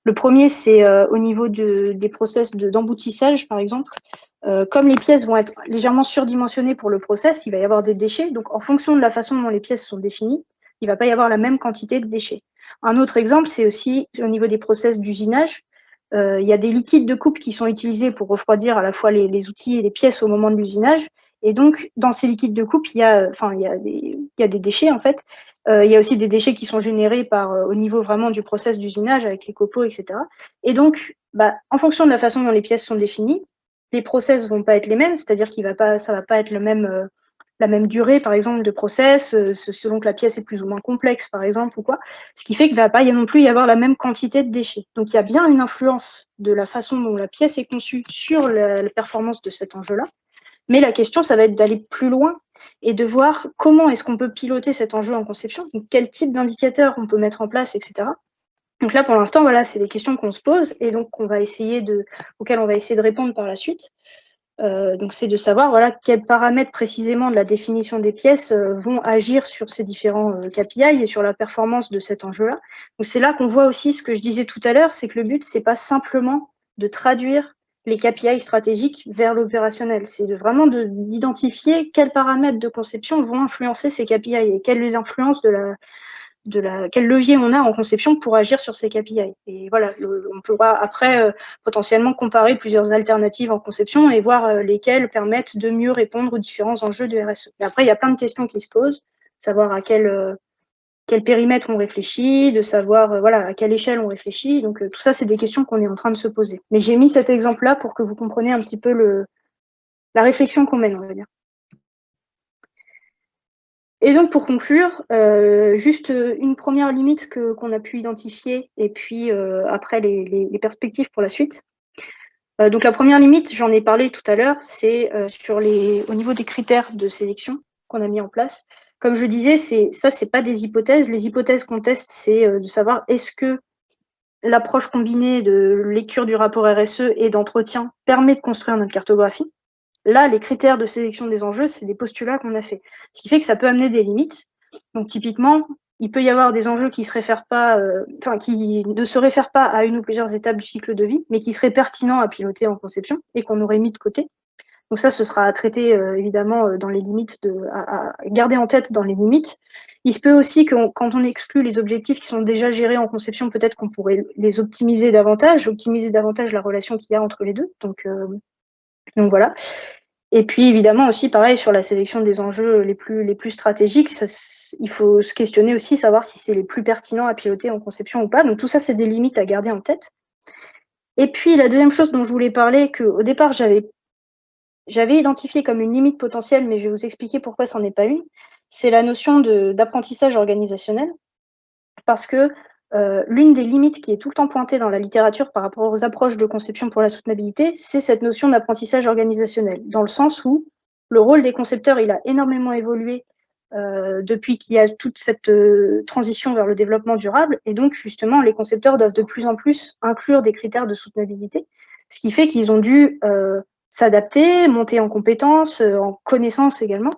Le premier, c'est au niveau des process d'emboutissage, par exemple. Comme les pièces vont être légèrement surdimensionnées pour le process, il va y avoir des déchets. Donc, en fonction de la façon dont les pièces sont définies, il ne va pas y avoir la même quantité de déchets. Un autre exemple, c'est aussi au niveau des process d'usinage. Il y a des liquides de coupe qui sont utilisés pour refroidir à la fois les outils et les pièces au moment de l'usinage. Et donc, dans ces liquides de coupe, il y a des déchets, en fait. Il y a aussi des déchets qui sont générés au niveau vraiment du process d'usinage avec les copeaux, etc. Et donc, en fonction de la façon dont les pièces sont définies, les process vont pas être les mêmes, c'est-à-dire ça va pas être la même durée, par exemple, de process, selon que la pièce est plus ou moins complexe, par exemple, ou quoi. Ce qui fait qu'il ne va pas non plus y avoir la même quantité de déchets. Donc, il y a bien une influence de la façon dont la pièce est conçue sur la performance de cet enjeu-là. Mais la question, ça va être d'aller plus loin et de voir comment est-ce qu'on peut piloter cet enjeu en conception, donc quel type d'indicateurs on peut mettre en place, etc. Donc là, pour l'instant, voilà, c'est des questions qu'on se pose et donc auxquelles on va essayer de répondre par la suite. Donc c'est de savoir voilà, quels paramètres précisément de la définition des pièces vont agir sur ces différents KPI et sur la performance de cet enjeu-là. Donc c'est là qu'on voit aussi ce que je disais tout à l'heure, c'est que le but, c'est pas simplement de traduire les KPI stratégiques vers l'opérationnel, c'est d'identifier quels paramètres de conception vont influencer ces KPI et quelle est l'influence quel levier on a en conception pour agir sur ces KPI. Et voilà, on pourra après potentiellement comparer plusieurs alternatives en conception et voir lesquelles permettent de mieux répondre aux différents enjeux de RSE. Et après, il y a plein de questions qui se posent, savoir à quel périmètre on réfléchit, de savoir voilà, à quelle échelle on réfléchit. Donc tout ça, c'est des questions qu'on est en train de se poser. Mais j'ai mis cet exemple-là pour que vous compreniez un petit peu la réflexion qu'on mène, on va dire. Et donc, pour conclure, juste une première limite qu'on a pu identifier et puis après les perspectives pour la suite. Donc, la première limite, j'en ai parlé tout à l'heure, c'est au niveau des critères de sélection qu'on a mis en place. Comme je disais, c'est pas des hypothèses. Les hypothèses qu'on teste, c'est de savoir est-ce que l'approche combinée de lecture du rapport RSE et d'entretien permet de construire notre cartographie. Là, les critères de sélection des enjeux, c'est des postulats qu'on a fait. Ce qui fait que ça peut amener des limites. Donc, typiquement, il peut y avoir des enjeux qui ne se réfèrent pas à une ou plusieurs étapes du cycle de vie, mais qui seraient pertinents à piloter en conception et qu'on aurait mis de côté. Donc ça, ce sera à traiter évidemment dans les limites, à garder en tête dans les limites. Il se peut aussi que quand on exclut les objectifs qui sont déjà gérés en conception, peut-être qu'on pourrait les optimiser davantage la relation qu'il y a entre les deux. Donc voilà. Et puis évidemment aussi, pareil, sur la sélection des enjeux les plus stratégiques, il faut se questionner aussi, savoir si c'est les plus pertinents à piloter en conception ou pas. Donc tout ça, c'est des limites à garder en tête. Et puis la deuxième chose dont je voulais parler, qu'au départ, j'avais identifié comme une limite potentielle, mais je vais vous expliquer pourquoi ce n'en est pas une, c'est la notion d'apprentissage organisationnel. Parce que l'une des limites qui est tout le temps pointée dans la littérature par rapport aux approches de conception pour la soutenabilité, c'est cette notion d'apprentissage organisationnel, dans le sens où le rôle des concepteurs, il a énormément évolué depuis qu'il y a toute cette transition vers le développement durable, et donc justement, les concepteurs doivent de plus en plus inclure des critères de soutenabilité, ce qui fait qu'ils ont dû s'adapter, monter en compétences, en connaissances également,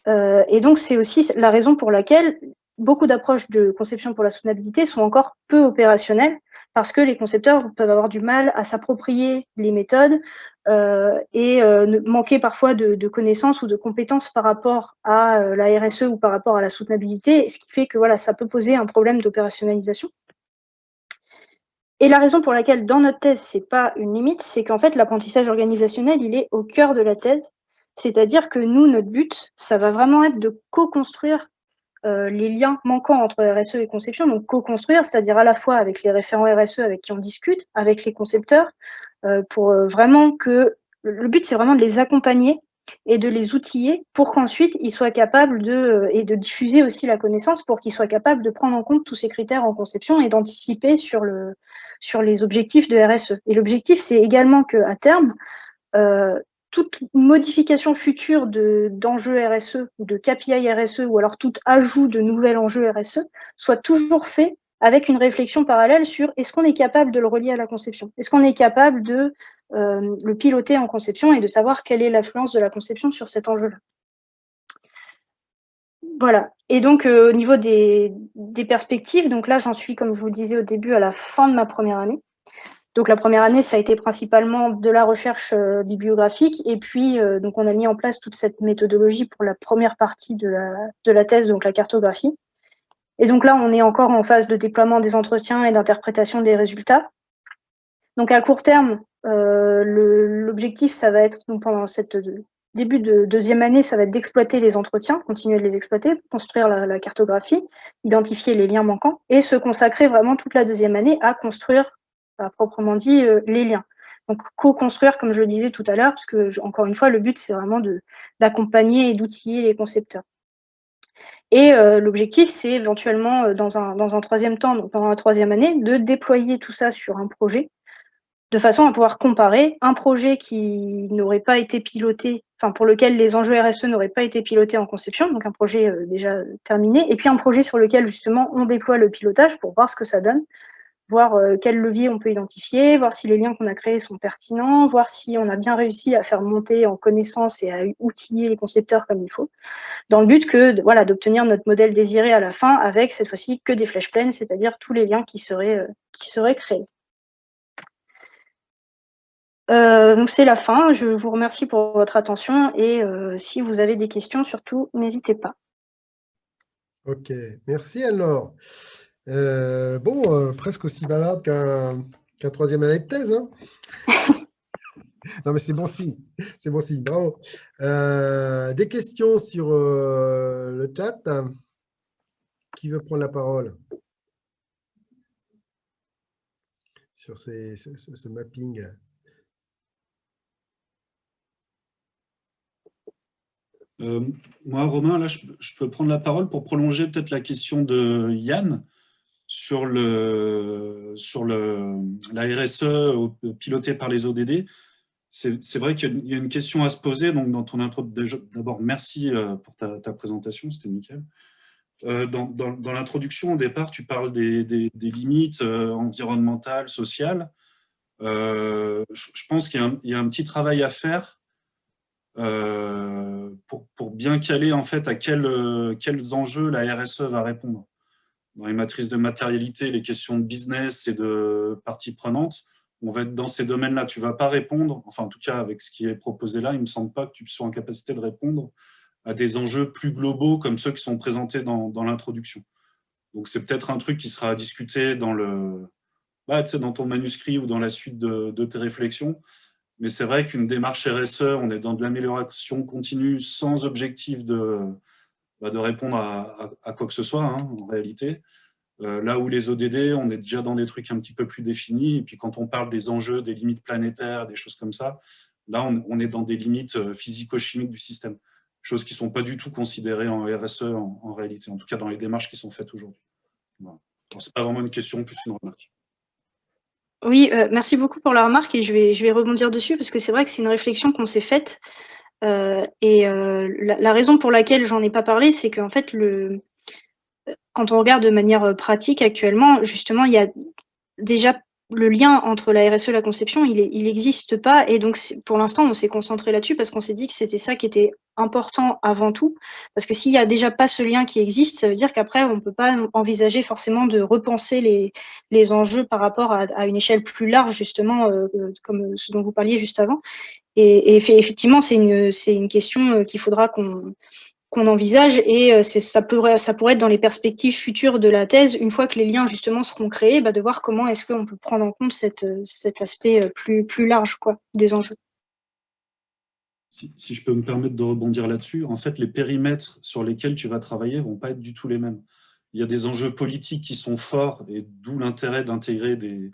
et donc c'est aussi la raison pour laquelle beaucoup d'approches de conception pour la soutenabilité sont encore peu opérationnelles parce que les concepteurs peuvent avoir du mal à s'approprier les méthodes et manquer parfois de connaissances ou de compétences par rapport à la RSE ou par rapport à la soutenabilité, ce qui fait que voilà, ça peut poser un problème d'opérationnalisation. Et la raison pour laquelle dans notre thèse, ce n'est pas une limite, c'est qu'en fait, l'apprentissage organisationnel, il est au cœur de la thèse. C'est-à-dire que nous, notre but, ça va vraiment être de co-construire les liens manquants entre RSE et conception, donc co-construire, c'est-à-dire à la fois avec les référents RSE avec qui on discute, avec les concepteurs, pour vraiment que le but, c'est vraiment de les accompagner et de les outiller pour qu'ensuite ils soient capables et de diffuser aussi la connaissance pour qu'ils soient capables de prendre en compte tous ces critères en conception et d'anticiper sur les objectifs de RSE. Et l'objectif, c'est également qu'à terme, toute modification future d'enjeux RSE ou de KPI RSE ou alors tout ajout de nouvel enjeu RSE soit toujours fait avec une réflexion parallèle sur est-ce qu'on est capable de le relier à la conception? Est-ce qu'on est capable de le piloter en conception et de savoir quelle est l'influence de la conception sur cet enjeu-là? Voilà. Et donc, au niveau des perspectives, donc là, j'en suis, comme je vous le disais au début, à la fin de ma première année. Donc la première année, ça a été principalement de la recherche bibliographique et puis donc on a mis en place toute cette méthodologie pour la première partie de la thèse, donc la cartographie. Et donc là, on est encore en phase de déploiement des entretiens et d'interprétation des résultats. Donc à court terme, l'objectif, ça va être, donc pendant cette début de deuxième année, ça va être d'exploiter les entretiens, continuer de les exploiter, construire la cartographie, identifier les liens manquants et se consacrer vraiment toute la deuxième année à construire, à proprement dit, les liens. Donc co-construire, comme je le disais tout à l'heure, parce que encore une fois, le but, c'est vraiment d'accompagner et d'outiller les concepteurs. Et l'objectif, c'est éventuellement, dans un troisième temps, donc pendant la troisième année, de déployer tout ça sur un projet, de façon à pouvoir comparer un projet qui n'aurait pas été piloté, enfin pour lequel les enjeux RSE n'auraient pas été pilotés en conception, donc un projet déjà terminé, et puis un projet sur lequel justement on déploie le pilotage pour voir ce que ça donne, voir quels leviers on peut identifier, voir si les liens qu'on a créés sont pertinents, voir si on a bien réussi à faire monter en connaissance et à outiller les concepteurs comme il faut, dans le but que voilà, d'obtenir notre modèle désiré à la fin avec cette fois-ci que des flèches pleines, c'est-à-dire tous les liens qui seraient créés. Donc c'est la fin. Je vous remercie pour votre attention et si vous avez des questions, surtout, n'hésitez pas. Ok, merci alors. Presque aussi bavarde qu'un troisième année de thèse, hein. Non, mais c'est bon signe, bravo. Des questions sur le chat? Qui veut prendre la parole sur ce mapping? Moi, Romain, là, je peux prendre la parole pour prolonger peut-être la question de Yann sur la RSE pilotée par les ODD. C'est vrai qu'il y a une question à se poser. Donc, dans ton intro, d'abord, merci pour ta présentation, c'était nickel. Dans l'introduction, au départ, tu parles des limites environnementales, sociales. Je pense qu'il y a un petit travail à faire pour bien caler en fait à quels enjeux la RSE va répondre. Dans les matrices de matérialité, les questions de business et de parties prenantes, on va être dans ces domaines-là. Tu ne vas pas répondre, enfin en tout cas avec ce qui est proposé là, il ne me semble pas que tu sois en capacité de répondre à des enjeux plus globaux comme ceux qui sont présentés dans l'introduction. Donc c'est peut-être un truc qui sera à discuter dans ton manuscrit ou dans la suite de tes réflexions. Mais c'est vrai qu'une démarche RSE, on est dans de l'amélioration continue sans objectif de répondre à quoi que ce soit, hein, en réalité. Là où les ODD, on est déjà dans des trucs un petit peu plus définis. Et puis quand on parle des enjeux, des limites planétaires, des choses comme ça, là, on est dans des limites physico-chimiques du système. Choses qui ne sont pas du tout considérées en RSE en réalité, en tout cas dans les démarches qui sont faites aujourd'hui. Voilà. Ce n'est pas vraiment une question, plus une remarque. Oui, merci beaucoup pour la remarque et je vais rebondir dessus parce que c'est vrai que c'est une réflexion qu'on s'est faite. La raison pour laquelle j'en ai pas parlé, c'est qu'en fait, quand on regarde de manière pratique actuellement, justement, il y a déjà le lien entre la RSE et la conception, il n'existe pas. Et donc, pour l'instant, on s'est concentré là-dessus parce qu'on s'est dit que c'était ça qui était important avant tout. Parce que s'il n'y a déjà pas ce lien qui existe, ça veut dire qu'après, on ne peut pas envisager forcément de repenser les enjeux par rapport à une échelle plus large, justement, comme ce dont vous parliez juste avant. Et effectivement, c'est une question qu'il faudra qu'on envisage et ça pourrait être dans les perspectives futures de la thèse, une fois que les liens justement seront créés, de voir comment est-ce qu'on peut prendre en compte cet aspect plus large des enjeux. Si je peux me permettre de rebondir là-dessus, en fait, les périmètres sur lesquels tu vas travailler ne vont pas être du tout les mêmes. Il y a des enjeux politiques qui sont forts et d'où l'intérêt d'intégrer des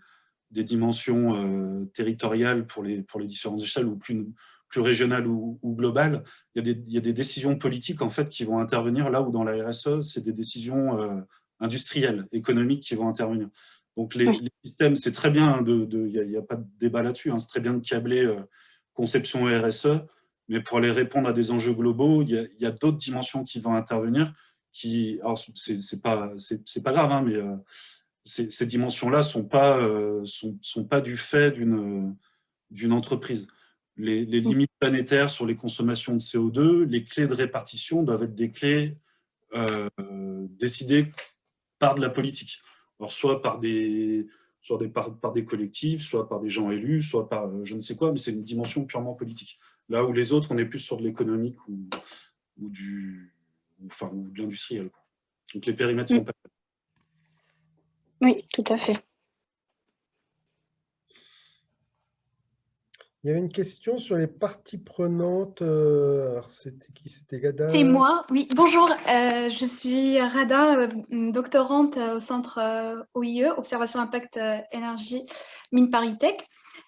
dimensions territoriales pour les différentes échelles ou plus régionales ou globales. Il y a des décisions politiques en fait, qui vont intervenir là où dans la RSE, c'est des décisions industrielles, économiques qui vont intervenir. Donc les systèmes, c'est très bien, il n'y a pas de débat là-dessus, hein, c'est très bien de câbler conception et RSE, mais pour aller répondre à des enjeux globaux, il y a d'autres dimensions qui vont intervenir. Alors, c'est pas grave, hein, mais ces dimensions-là sont pas du fait d'une entreprise. Les limites planétaires sur les consommations de CO2, les clés de répartition doivent être des clés décidées par de la politique. Alors, soit par des collectifs, soit par des gens élus, soit par je ne sais quoi, mais c'est une dimension purement politique. Là où les autres, on est plus sur de l'économique ou de l'industriel. Donc les périmètres sont pas. Oui, tout à fait. Il y avait une question sur les parties prenantes. Alors, c'était qui? C'était C'est Gada? moi, oui. Bonjour, je suis Rada, doctorante au centre OIE, Observation Impact Énergie Mine Paris Tech.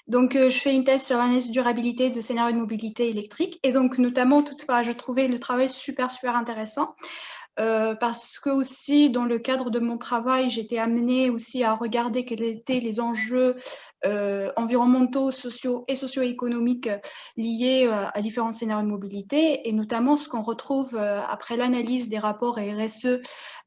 Donc, je fais une thèse sur l'analyse durabilité de scénarios de mobilité électrique. Et donc, notamment, je trouvais le travail super intéressant. Parce que aussi, dans le cadre de mon travail, j'étais amenée aussi à regarder quels étaient les enjeux environnementaux, sociaux et socio-économiques liés à différents scénarios de mobilité, et notamment ce qu'on retrouve après l'analyse des rapports RSE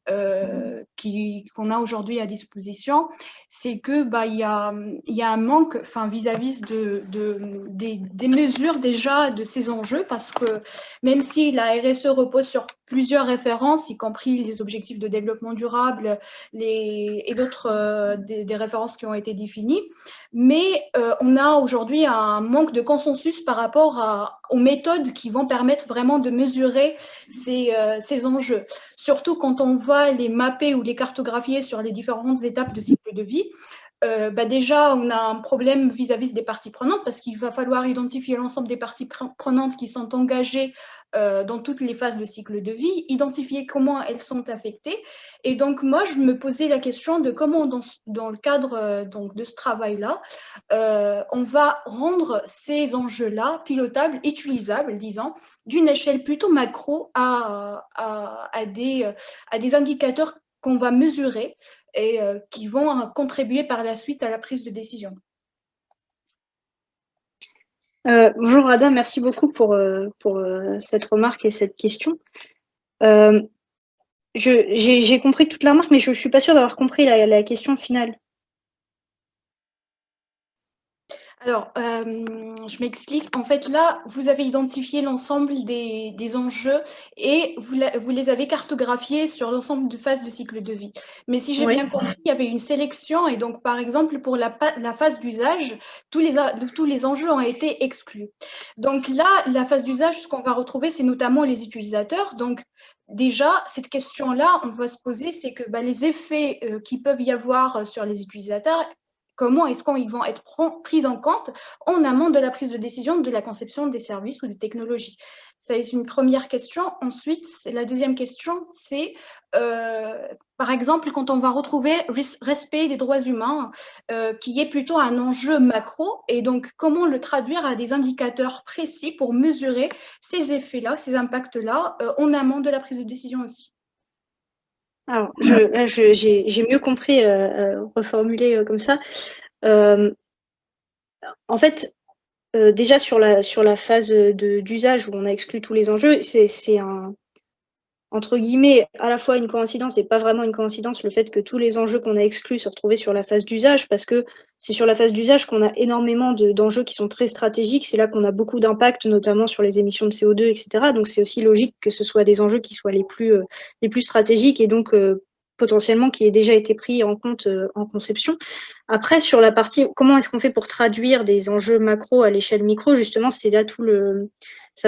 qu'on a aujourd'hui à disposition, c'est que il y a un manque vis-à-vis des mesures déjà de ces enjeux, parce que même si la RSE repose sur plusieurs références, y compris les objectifs de développement durable et d'autres des références qui ont été définies, mais on a aujourd'hui un manque de consensus par rapport aux méthodes qui vont permettre vraiment de mesurer ces enjeux. Surtout quand on va les mapper ou les cartographier sur les différentes étapes de cycle de vie. Déjà, on a un problème vis-à-vis des parties prenantes, parce qu'il va falloir identifier l'ensemble des parties prenantes qui sont engagées dans toutes les phases de cycle de vie, identifier comment elles sont affectées. Et donc, moi, je me posais la question de comment, dans le cadre de ce travail-là, on va rendre ces enjeux-là pilotables, utilisables, disons, d'une échelle plutôt macro à des indicateurs qu'on va mesurer et qui vont contribuer par la suite à la prise de décision. Bonjour Rada, merci beaucoup pour cette remarque et cette question. J'ai compris toute la remarque, mais je ne suis pas sûre d'avoir compris la question finale. Alors, je m'explique. En fait, là, vous avez identifié l'ensemble des enjeux et vous les avez cartographiés sur l'ensemble de phases de cycle de vie. Mais si j'ai bien compris, il y avait une sélection, et donc, par exemple, pour la phase d'usage, tous les enjeux ont été exclus. Donc là, la phase d'usage, ce qu'on va retrouver, c'est notamment les utilisateurs. Donc, déjà, cette question-là, on va se poser, c'est que les effets qui peuvent y avoir sur les utilisateurs, comment est-ce qu'ils vont être pris en compte en amont de la prise de décision de la conception des services ou des technologies? Ça, c'est une première question. Ensuite, la deuxième question, c'est, par exemple, quand on va retrouver respect des droits humains, qui est plutôt un enjeu macro, et donc comment le traduire à des indicateurs précis pour mesurer ces effets-là, ces impacts-là, en amont de la prise de décision aussi. Alors, j'ai mieux compris, reformulé comme ça. En fait, déjà sur la phase d'usage où on a exclu tous les enjeux, c'est entre guillemets, à la fois une coïncidence et pas vraiment une coïncidence, le fait que tous les enjeux qu'on a exclus se retrouvaient sur la phase d'usage, parce que c'est sur la phase d'usage qu'on a énormément d'enjeux qui sont très stratégiques. C'est là qu'on a beaucoup d'impact, notamment sur les émissions de CO2, etc. Donc, c'est aussi logique que ce soit des enjeux qui soient les plus stratégiques, et donc potentiellement qui aient déjà été pris en compte en conception. Après, sur la partie, comment est-ce qu'on fait pour traduire des enjeux macro à l'échelle micro, justement, ça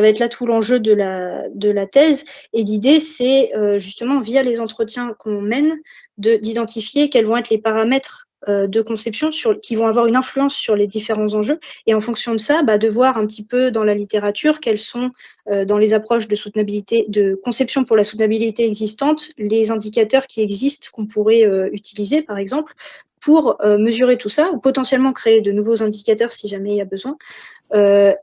va être là tout l'enjeu de la thèse. Et l'idée, c'est justement, via les entretiens qu'on mène, d'identifier quels vont être les paramètres de conception qui vont avoir une influence sur les différents enjeux. Et en fonction de ça, de voir un petit peu dans la littérature quels sont, dans les approches de soutenabilité, de conception pour la soutenabilité existante, les indicateurs qui existent qu'on pourrait utiliser, par exemple, pour mesurer tout ça, ou potentiellement créer de nouveaux indicateurs si jamais il y a besoin,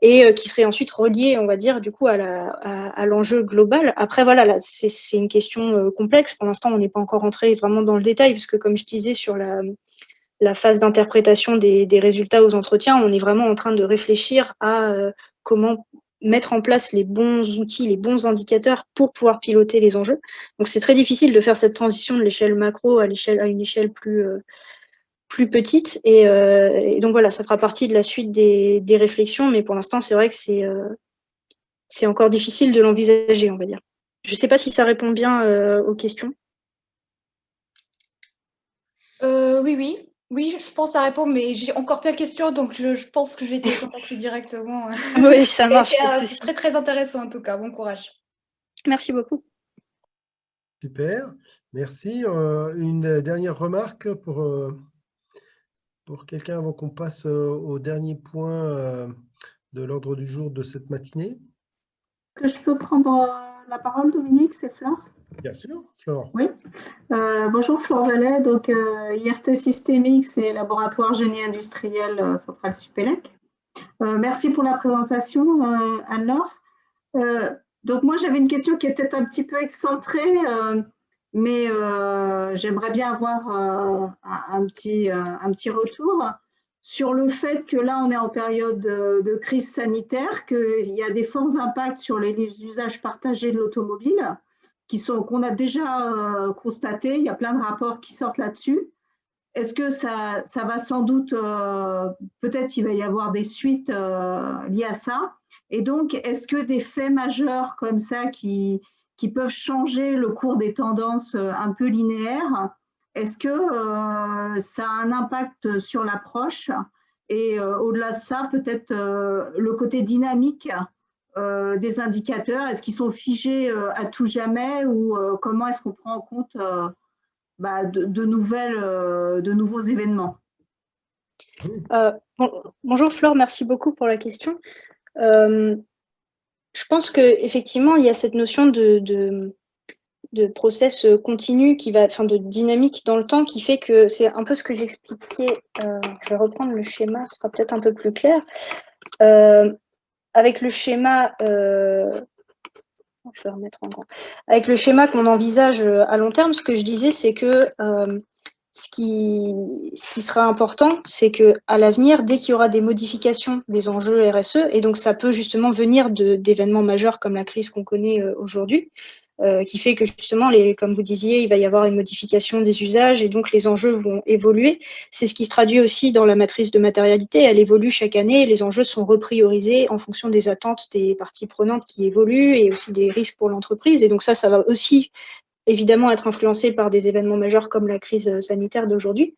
et qui seraient ensuite reliés, on va dire, du coup, à l'enjeu global. Après, voilà, là, c'est une question complexe. Pour l'instant, on n'est pas encore entré vraiment dans le détail, parce que, comme je disais, sur la phase d'interprétation des résultats aux entretiens, on est vraiment en train de réfléchir à comment mettre en place les bons outils, les bons indicateurs pour pouvoir piloter les enjeux. Donc, c'est très difficile de faire cette transition de l'échelle macro à une échelle plus petite, et donc voilà, ça fera partie de la suite des réflexions, mais pour l'instant, c'est vrai que c'est encore difficile de l'envisager, on va dire. Je ne sais pas si ça répond bien aux questions. Oui, je pense que ça répond, mais j'ai encore plein de questions, donc je pense que je vais te contacter directement. Oui, ça marche. C'est très intéressant en tout cas, bon courage. Merci beaucoup. Super, merci. Une dernière remarque pour quelqu'un avant qu'on passe au dernier point de l'ordre du jour de cette matinée? Que je peux prendre la parole, Dominique, c'est Flore? Bien sûr, Flore. Oui. Bonjour, Flore Vallet. Donc, IRT Systémics et Laboratoire Génie Industriel Centrale Supélec. Merci pour la présentation, Anne-Laure. Donc, moi, j'avais une question qui est peut-être un petit peu excentrée, mais j'aimerais bien avoir un petit retour sur le fait que là, on est en période de crise sanitaire, qu'il y a des forts impacts sur les usages partagés de l'automobile, qu'on a déjà constatés. Il y a plein de rapports qui sortent là-dessus. Est-ce que ça va sans doute, peut-être il va y avoir des suites liées à ça. Et donc, est-ce que des faits majeurs comme ça qui peuvent changer le cours des tendances un peu linéaires, est-ce que ça a un impact sur l'approche? Et au-delà de ça, peut-être le côté dynamique des indicateurs, est-ce qu'ils sont figés à tout jamais ou comment est-ce qu'on prend en compte de nouveaux événements? Bonjour Flore, merci beaucoup pour la question. Je pense qu'effectivement, il y a cette notion de process continu de dynamique dans le temps qui fait que c'est un peu ce que j'expliquais. Je vais reprendre le schéma, ce sera peut-être un peu plus clair. Avec le schéma, je vais remettre en grand. Avec le schéma qu'on envisage à long terme, ce que je disais, c'est que ce qui sera important, c'est qu'à l'avenir, dès qu'il y aura des modifications des enjeux RSE, et donc ça peut justement venir d'événements majeurs comme la crise qu'on connaît aujourd'hui, qui fait que justement, comme vous disiez, il va y avoir une modification des usages et donc les enjeux vont évoluer. C'est ce qui se traduit aussi dans la matrice de matérialité. Elle évolue chaque année et les enjeux sont repriorisés en fonction des attentes des parties prenantes qui évoluent et aussi des risques pour l'entreprise. Et donc ça va aussi évidemment être influencé par des événements majeurs comme la crise sanitaire d'aujourd'hui.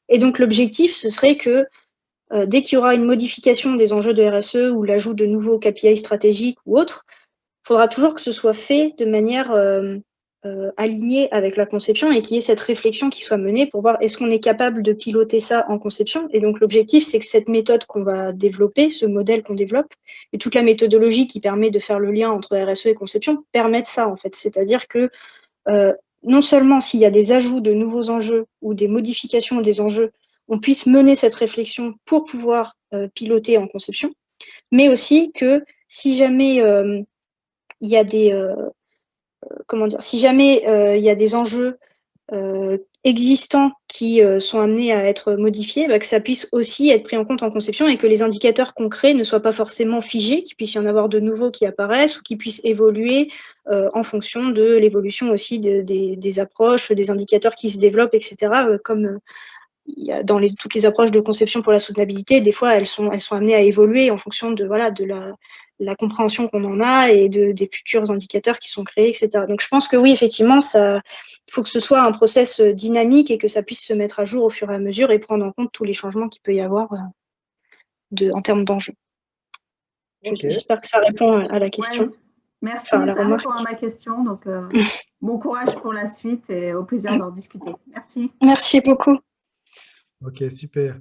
Et donc l'objectif, ce serait que dès qu'il y aura une modification des enjeux de RSE ou l'ajout de nouveaux KPI stratégiques ou autres, il faudra toujours que ce soit fait de manière alignée avec la conception et qu'il y ait cette réflexion qui soit menée pour voir est-ce qu'on est capable de piloter ça en conception. Et donc l'objectif, c'est que cette méthode qu'on va développer, ce modèle qu'on développe, et toute la méthodologie qui permet de faire le lien entre RSE et conception, permettent ça en fait. C'est-à-dire que non seulement s'il y a des ajouts de nouveaux enjeux ou des modifications des enjeux, on puisse mener cette réflexion pour pouvoir piloter en conception, mais aussi que si jamais il y a des il y a des enjeux existants qui sont amenés à être modifiés, que ça puisse aussi être pris en compte en conception et que les indicateurs concrets ne soient pas forcément figés, qu'il puisse y en avoir de nouveaux qui apparaissent ou qui puissent évoluer en fonction de l'évolution aussi des approches, des indicateurs qui se développent, etc. Comme il y a dans toutes les approches de conception pour la soutenabilité, des fois elles sont amenées à évoluer en fonction de la compréhension qu'on en a et des futurs indicateurs qui sont créés, etc. Donc je pense que oui, effectivement, il faut que ce soit un process dynamique et que ça puisse se mettre à jour au fur et à mesure et prendre en compte tous les changements qu'il peut y avoir en termes d'enjeux. Okay. J'espère que ça répond à la question. Ouais. Merci, ça répond à ma question. Donc, bon courage pour la suite et au plaisir d'en discuter. Merci. Merci beaucoup. Ok, super.